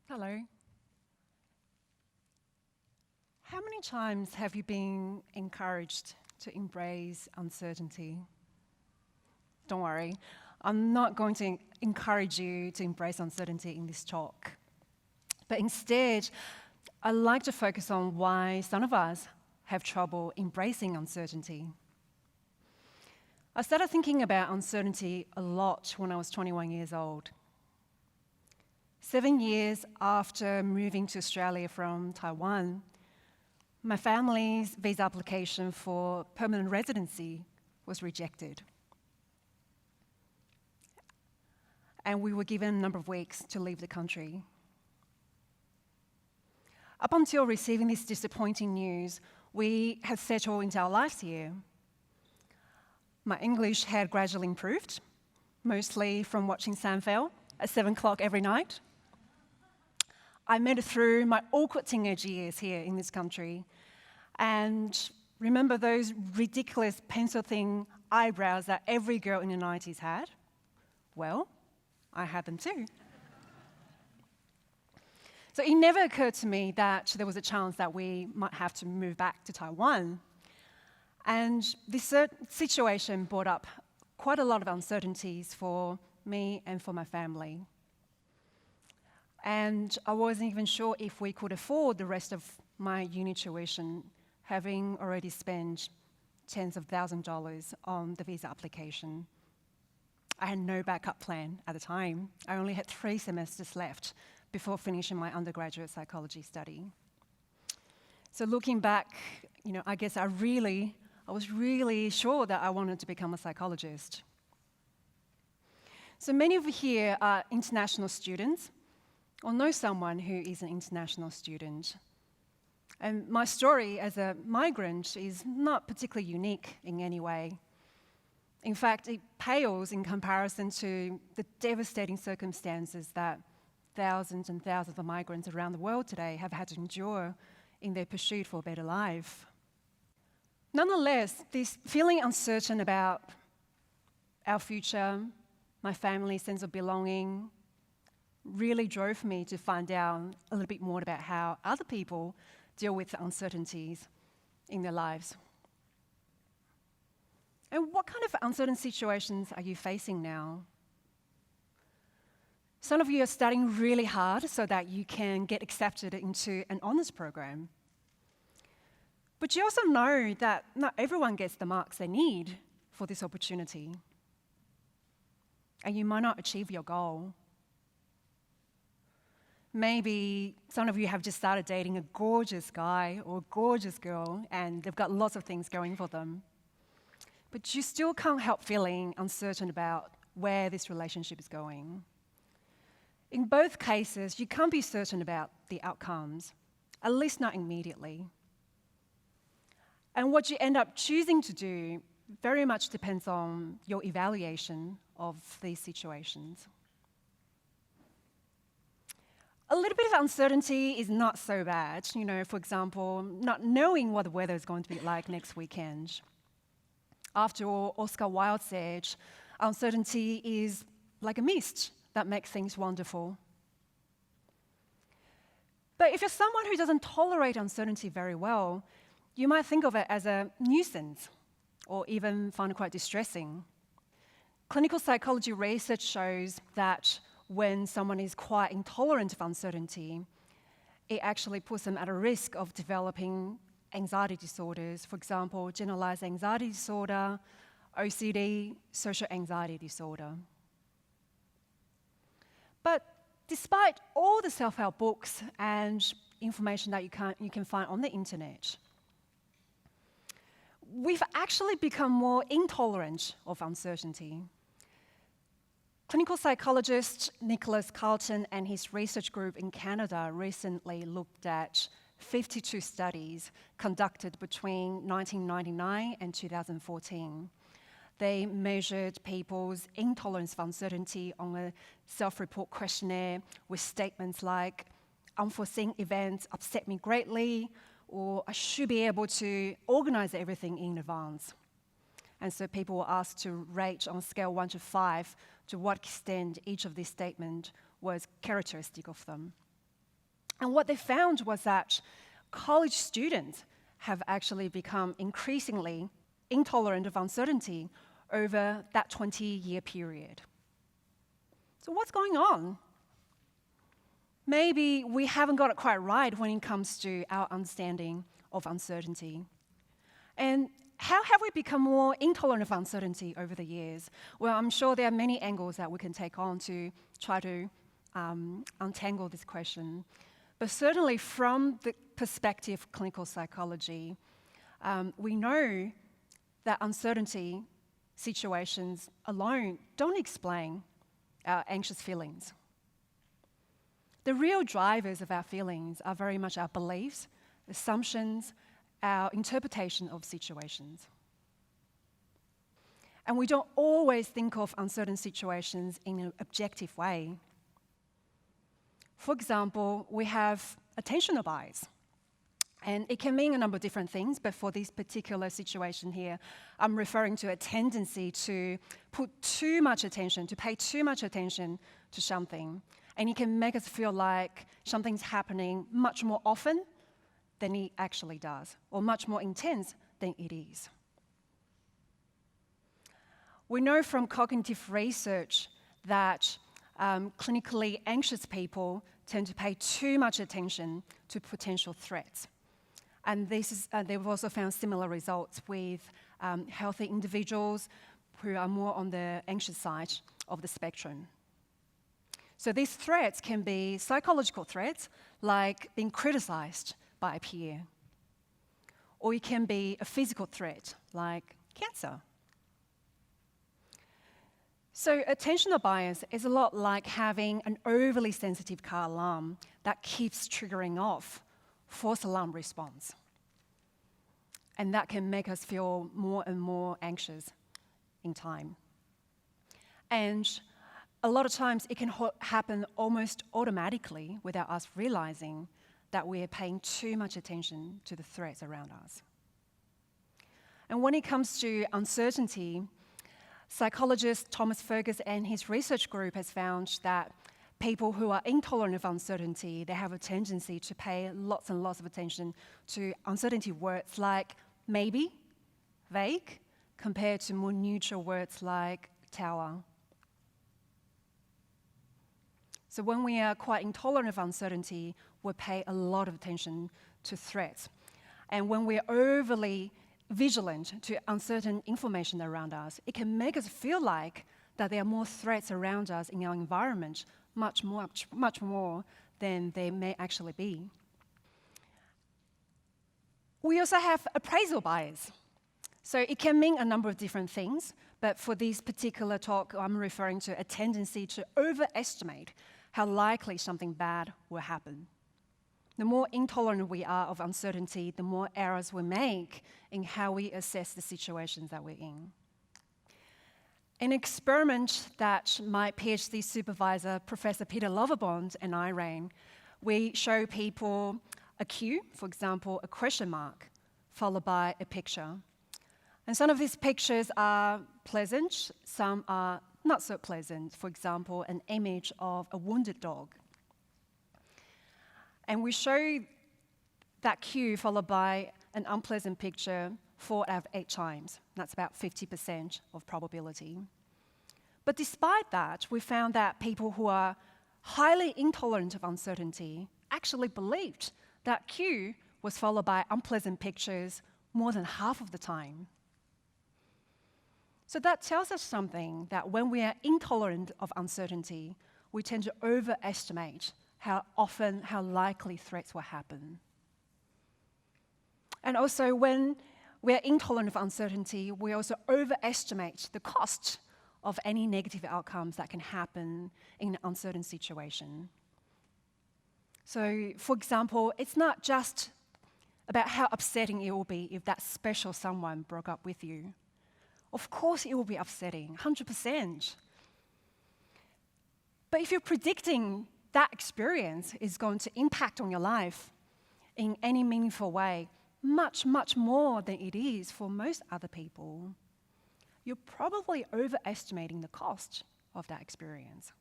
Hello. How many times have you been encouraged to embrace uncertainty? Don't worry, I'm not going to encourage you to embrace uncertainty in this talk. But instead, I'd like to focus on why some of us have trouble embracing uncertainty. I started thinking about uncertainty a lot when I was 21 years old. 7 years after moving to Australia from Taiwan, my family's visa application for permanent residency was rejected. And we were given a number of weeks to leave the country. Up until receiving this disappointing news, we had settled into our lives here. My English had gradually improved, mostly from watching Seinfeld at 7 o'clock every night. I made it through my awkward teenage years here in this country. And remember those ridiculous pencil-thin eyebrows that every girl in the 90s had? Well, I had them too. So it never occurred to me that there was a chance that we might have to move back to Taiwan. And this situation brought up quite a lot of uncertainties for me and for my family. And I wasn't even sure if we could afford the rest of my uni tuition, having already spent tens of thousands of dollars on the visa application. I had no backup plan at the time. I only had 3 semesters left before finishing my undergraduate psychology study. So looking back, I guess I was really sure that I wanted to become a psychologist. So many of you here are international students, or know someone who is an international student. And my story as a migrant is not particularly unique in any way. In fact, it pales in comparison to the devastating circumstances that thousands and thousands of migrants around the world today have had to endure in their pursuit for a better life. Nonetheless, this feeling uncertain about our future, my family's sense of belonging, really drove me to find out a little bit more about how other people deal with uncertainties in their lives. And what kind of uncertain situations are you facing now? Some of you are studying really hard so that you can get accepted into an honours program. But you also know that not everyone gets the marks they need for this opportunity. And you might not achieve your goal. Maybe some of you have just started dating a gorgeous guy or a gorgeous girl, and they've got lots of things going for them. But you still can't help feeling uncertain about where this relationship is going. In both cases, you can't be certain about the outcomes, at least not immediately. And what you end up choosing to do very much depends on your evaluation of these situations. A little bit of uncertainty is not so bad. For example, not knowing what the weather is going to be like next weekend. After all, Oscar Wilde said, uncertainty is like a mist that makes things wonderful. But if you're someone who doesn't tolerate uncertainty very well, you might think of it as a nuisance, or even find it quite distressing. Clinical psychology research shows that when someone is quite intolerant of uncertainty, it actually puts them at a risk of developing anxiety disorders. For example, generalized anxiety disorder, OCD, social anxiety disorder. But despite all the self-help books and information that you can find on the internet, we've actually become more intolerant of uncertainty. Clinical psychologist Nicholas Carlton and his research group in Canada recently looked at 52 studies conducted between 1999 and 2014. They measured people's intolerance of uncertainty on a self-report questionnaire with statements like, unforeseen events upset me greatly, or I should be able to organize everything in advance. And so people were asked to rate on a scale 1 to 5 to what extent each of these statements was characteristic of them. And what they found was that college students have actually become increasingly intolerant of uncertainty over that 20-year period. So what's going on? Maybe we haven't got it quite right when it comes to our understanding of uncertainty. And how have we become more intolerant of uncertainty over the years? Well, I'm sure there are many angles that we can take on to try to untangle this question. But certainly from the perspective of clinical psychology, we know that uncertainty situations alone don't explain our anxious feelings. The real drivers of our feelings are very much our beliefs, assumptions, our interpretation of situations. And we don't always think of uncertain situations in an objective way. For example, we have attentional bias. And it can mean a number of different things, but for this particular situation here, I'm referring to a tendency to put too much attention, to pay too much attention to something. And it can make us feel like something's happening much more often than it actually does, or much more intense than it is. We know from cognitive research that clinically anxious people tend to pay too much attention to potential threats. And they've also found similar results with healthy individuals who are more on the anxious side of the spectrum. So these threats can be psychological threats, like being criticized by a peer. Or it can be a physical threat, like cancer. So attentional bias is a lot like having an overly sensitive car alarm that keeps triggering off false alarm response. And that can make us feel more and more anxious in time. And a lot of times it can happen almost automatically without us realizing that we are paying too much attention to the threats around us. And when it comes to uncertainty, psychologist Thomas Fergus and his research group has found that people who are intolerant of uncertainty, they have a tendency to pay lots and lots of attention to uncertainty words like maybe, vague, compared to more neutral words like tower. So when we are quite intolerant of uncertainty, we pay a lot of attention to threats. And when we're overly vigilant to uncertain information around us, it can make us feel like that there are more threats around us in our environment, much more than there may actually be. We also have appraisal bias. So it can mean a number of different things, but for this particular talk, I'm referring to a tendency to overestimate how likely something bad will happen. The more intolerant we are of uncertainty, the more errors we make in how we assess the situations that we're in. An experiment that my PhD supervisor, Professor Peter Loverbond, and I ran, we show people a cue, for example, a question mark, followed by a picture. And some of these pictures are pleasant, some are not so pleasant. For example, an image of a wounded dog. And we show that cue followed by an unpleasant picture 4 out of 8 times. That's about 50% of probability. But despite that, we found that people who are highly intolerant of uncertainty actually believed that cue was followed by unpleasant pictures more than half of the time. So that tells us something, that when we are intolerant of uncertainty, we tend to overestimate how often, how likely threats will happen. And also, when we are intolerant of uncertainty, we also overestimate the cost of any negative outcomes that can happen in an uncertain situation. So, for example, it's not just about how upsetting it will be if that special someone broke up with you. Of course it will be upsetting, 100%. But if you're predicting that experience is going to impact on your life in any meaningful way, much more than it is for most other people, you're probably overestimating the cost of that experience.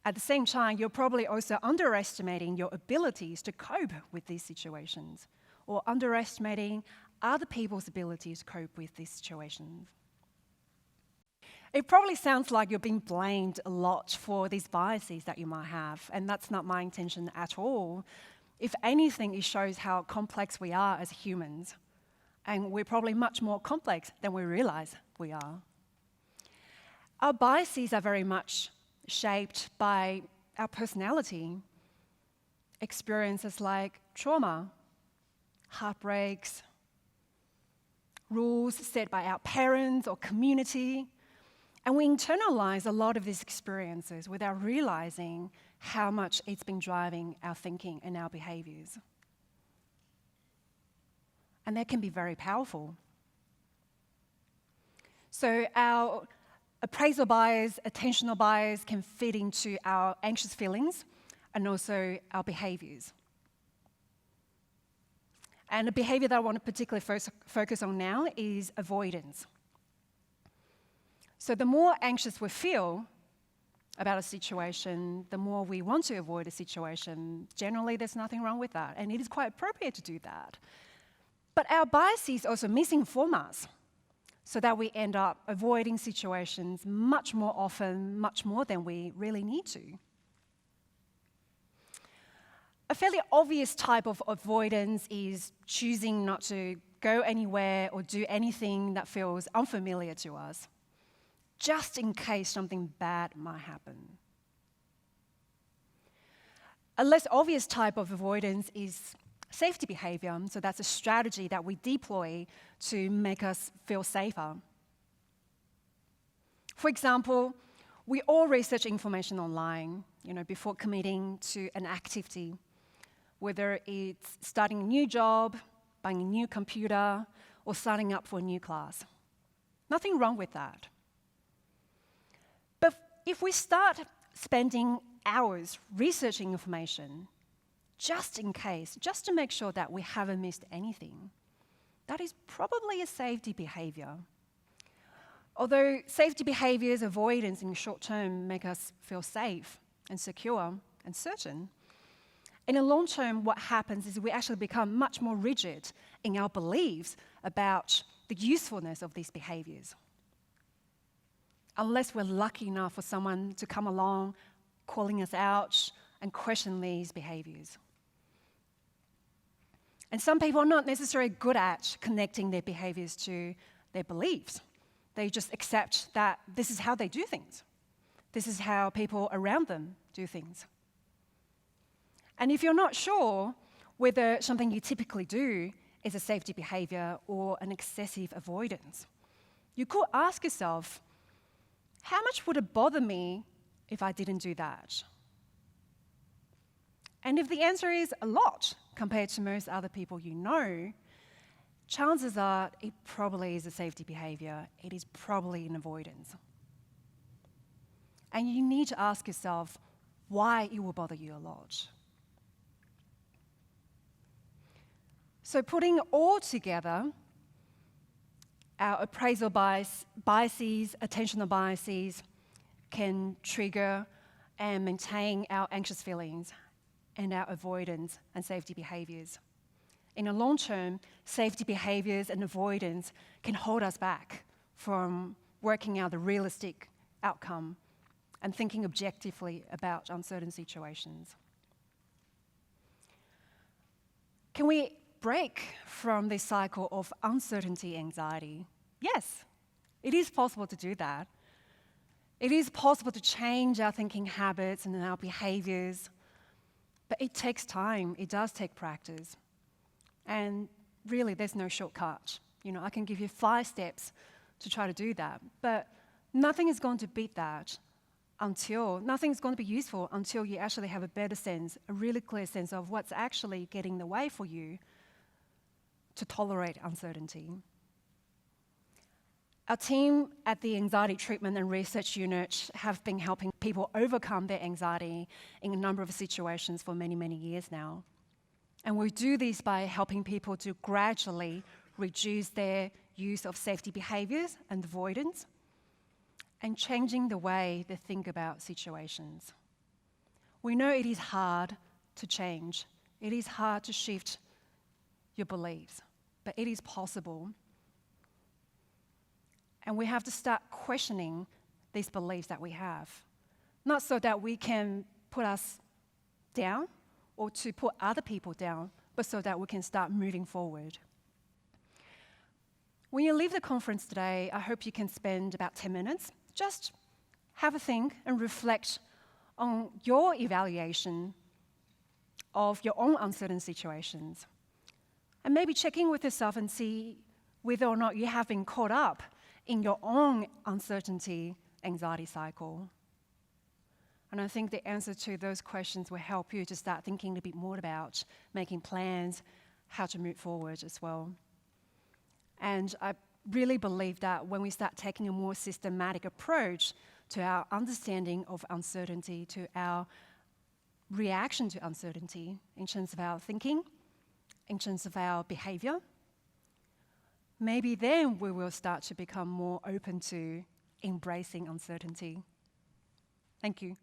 At the same time, you're probably also underestimating your abilities to cope with these situations, or underestimating other people's abilities to cope with these situations. It probably sounds like you're being blamed a lot for these biases that you might have, and that's not my intention at all. If anything, it shows how complex we are as humans, and we're probably much more complex than we realize we are. Our biases are very much shaped by our personality, experiences like trauma, heartbreaks, rules set by our parents or community, and we internalize a lot of these experiences without realizing how much it's been driving our thinking and our behaviors. And that can be very powerful. So our appraisal bias, attentional bias can fit into our anxious feelings and also our behaviors. And the behavior that I want to particularly focus on now is avoidance. So the more anxious we feel about a situation, the more we want to avoid a situation. Generally, there's nothing wrong with that, and it is quite appropriate to do that. But our biases also misinform us, so that we end up avoiding situations much more often, much more than we really need to. A fairly obvious type of avoidance is choosing not to go anywhere or do anything that feels unfamiliar to us, just in case something bad might happen. A less obvious type of avoidance is safety behavior, so that's a strategy that we deploy to make us feel safer. For example, we all research information online, before committing to an activity, whether it's starting a new job, buying a new computer, or signing up for a new class. Nothing wrong with that. But if we start spending hours researching information, just in case, just to make sure that we haven't missed anything, that is probably a safety behavior. Although safety behaviors, avoidance in the short term make us feel safe and secure and certain, in the long term, what happens is we actually become much more rigid in our beliefs about the usefulness of these behaviors. Unless we're lucky enough for someone to come along, calling us out and question these behaviors. And some people are not necessarily good at connecting their behaviors to their beliefs. They just accept that this is how they do things. This is how people around them do things. And if you're not sure whether something you typically do is a safety behavior or an excessive avoidance, you could ask yourself, how much would it bother me if I didn't do that? And if the answer is a lot compared to most other people you know, chances are it probably is a safety behavior. It is probably an avoidance. And you need to ask yourself why it will bother you a lot. So putting all together, our appraisal biases, attentional biases can trigger and maintain our anxious feelings and our avoidance and safety behaviors. In the long term, safety behaviors and avoidance can hold us back from working out the realistic outcome and thinking objectively about uncertain situations. Can we break from this cycle of uncertainty anxiety? Yes, it is possible to do that. It is possible to change our thinking habits and our behaviors, but it takes time. It does take practice. And really, there's no shortcut. I can give you 5 steps to try to do that, but nothing is going to beat that nothing's going to be useful until you actually have a better sense, a really clear sense of what's actually getting in the way for you to tolerate uncertainty. Our team at the Anxiety Treatment and Research Unit have been helping people overcome their anxiety in a number of situations for many, many years now. And we do this by helping people to gradually reduce their use of safety behaviors and avoidance and changing the way they think about situations. We know it is hard to change. It is hard to shift your beliefs, but it is possible. And we have to start questioning these beliefs that we have. Not so that we can put us down or to put other people down, but so that we can start moving forward. When you leave the conference today, I hope you can spend about 10 minutes. Just have a think and reflect on your evaluation of your own uncertain situations. And maybe check in with yourself and see whether or not you have been caught up in your own uncertainty anxiety cycle. And I think the answer to those questions will help you to start thinking a bit more about making plans, how to move forward as well. And I really believe that when we start taking a more systematic approach to our understanding of uncertainty, to our reaction to uncertainty in terms of our thinking, in terms of our behavior, maybe then we will start to become more open to embracing uncertainty. Thank you.